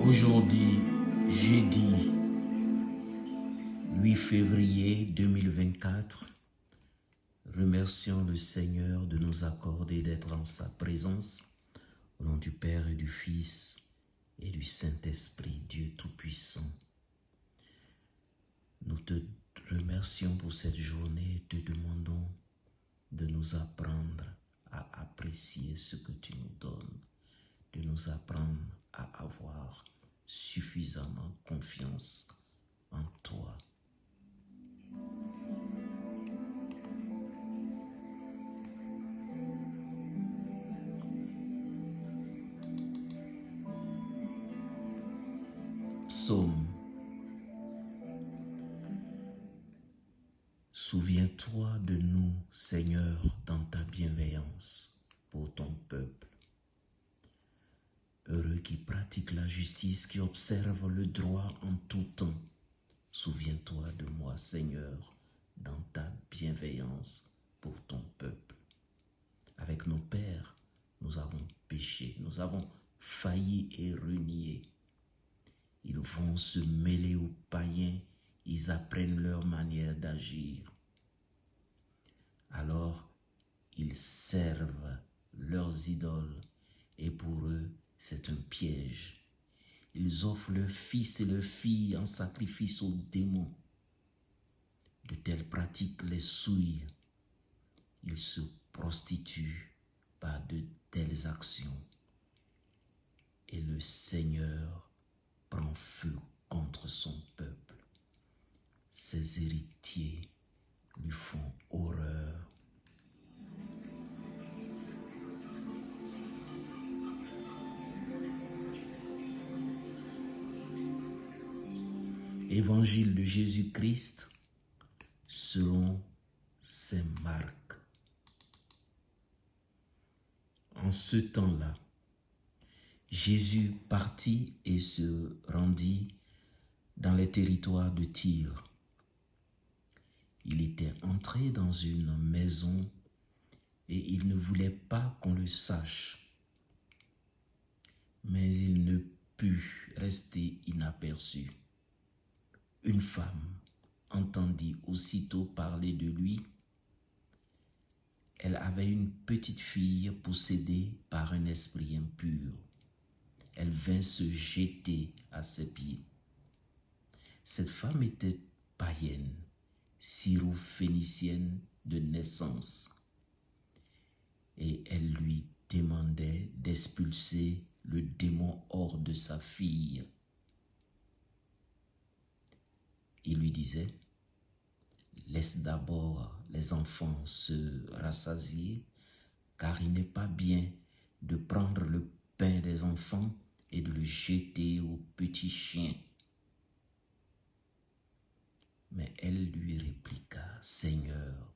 Aujourd'hui, jeudi 8 février 2024, remercions le Seigneur de nous accorder d'être en sa présence, au nom du Père et du Fils et du Saint-Esprit, Dieu Tout-Puissant. Nous te remercions pour cette journée et te demandons de nous apprendre à apprécier ce que tu nous donnes, de nous apprendre à avoir suffisamment confiance en toi. Psaume. Souviens-toi de nous, Seigneur, dans ta bienveillance pour ton peuple. Heureux qui pratique la justice, qui observe le droit en tout temps. Souviens-toi de moi, Seigneur, dans ta bienveillance pour ton peuple. Avec nos pères, nous avons péché, nous avons failli et renié. Ils vont se mêler aux païens, ils apprennent leur manière d'agir. Alors, ils servent leurs idoles et pour eux, c'est un piège. Ils offrent leurs fils et leurs filles en sacrifice aux démons. De telles pratiques les souillent. Ils se prostituent par de telles actions. Et le Seigneur prend feu contre son peuple. Ses héritiers lui font horreur. Évangile de Jésus-Christ selon saint Marc. En ce temps-là, Jésus partit et se rendit dans les territoires de Tyr. Il était entré dans une maison et il ne voulait pas qu'on le sache. Mais il ne put rester inaperçu. Une femme entendit aussitôt parler de lui. Elle avait une petite fille possédée par un esprit impur. Elle vint se jeter à ses pieds. Cette femme était païenne, syro-phénicienne de naissance, et elle lui demandait d'expulser le démon hors de sa fille. Il lui disait: laisse d'abord les enfants se rassasier, car il n'est pas bien de prendre le pain des enfants et de le jeter aux petits chiens. Mais elle lui répliqua: Seigneur,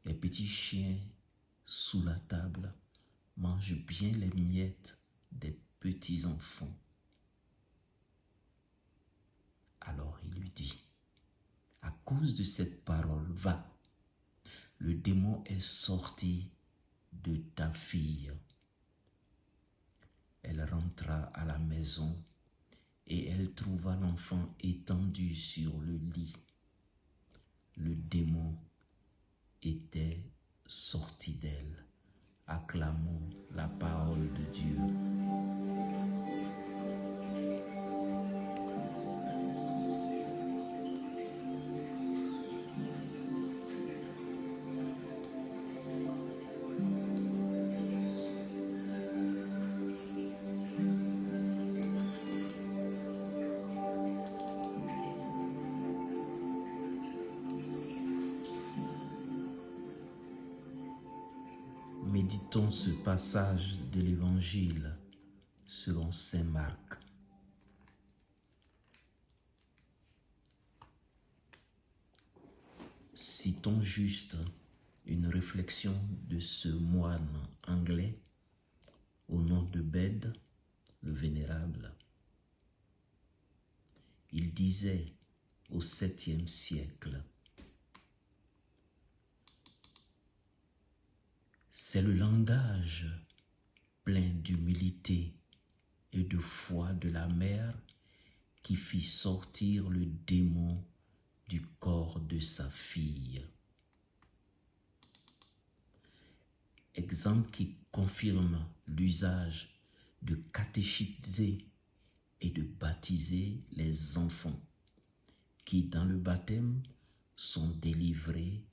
les petits chiens sous la table mangent bien les miettes des petits enfants. Alors il lui dit: à cause de cette parole, va, le démon est sorti de ta fille. Elle rentra à la maison et elle trouva l'enfant étendu sur le lit. Le démon était sorti d'elle. Acclamons la parole de Dieu. Méditons ce passage de l'Évangile selon saint Marc. Citons juste une réflexion de ce moine anglais au nom de Bède, le Vénérable. Il disait au 7e siècle: c'est le langage plein d'humilité et et de foi de la mère qui fit sortir le démon du corps de sa fille. Exemple qui confirme l'usage de catéchiser et de baptiser les enfants qui, dans le baptême, sont délivrés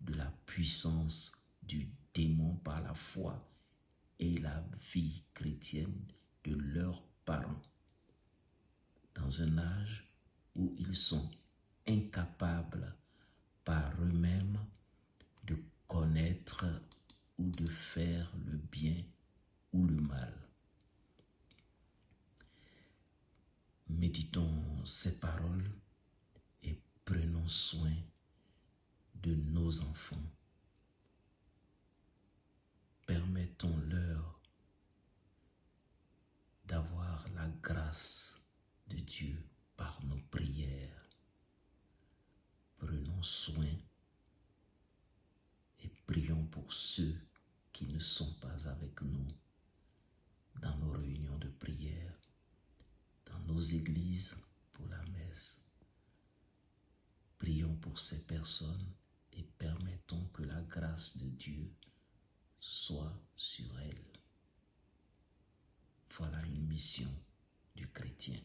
de la puissance du démon par la foi et la vie chrétienne de leurs parents, dans un âge où ils sont incapables par eux-mêmes de connaître ou de faire le bien ou le mal. Méditons ces paroles et prenons soin de nos enfants. Permettons-leur d'avoir la grâce de Dieu par nos prières. Prenons soin et prions pour ceux qui ne sont pas avec nous dans nos réunions de prière, dans nos églises pour la messe. Prions pour ces personnes et permettons que la grâce de Dieu soit sur elles. Voilà une mission du chrétien.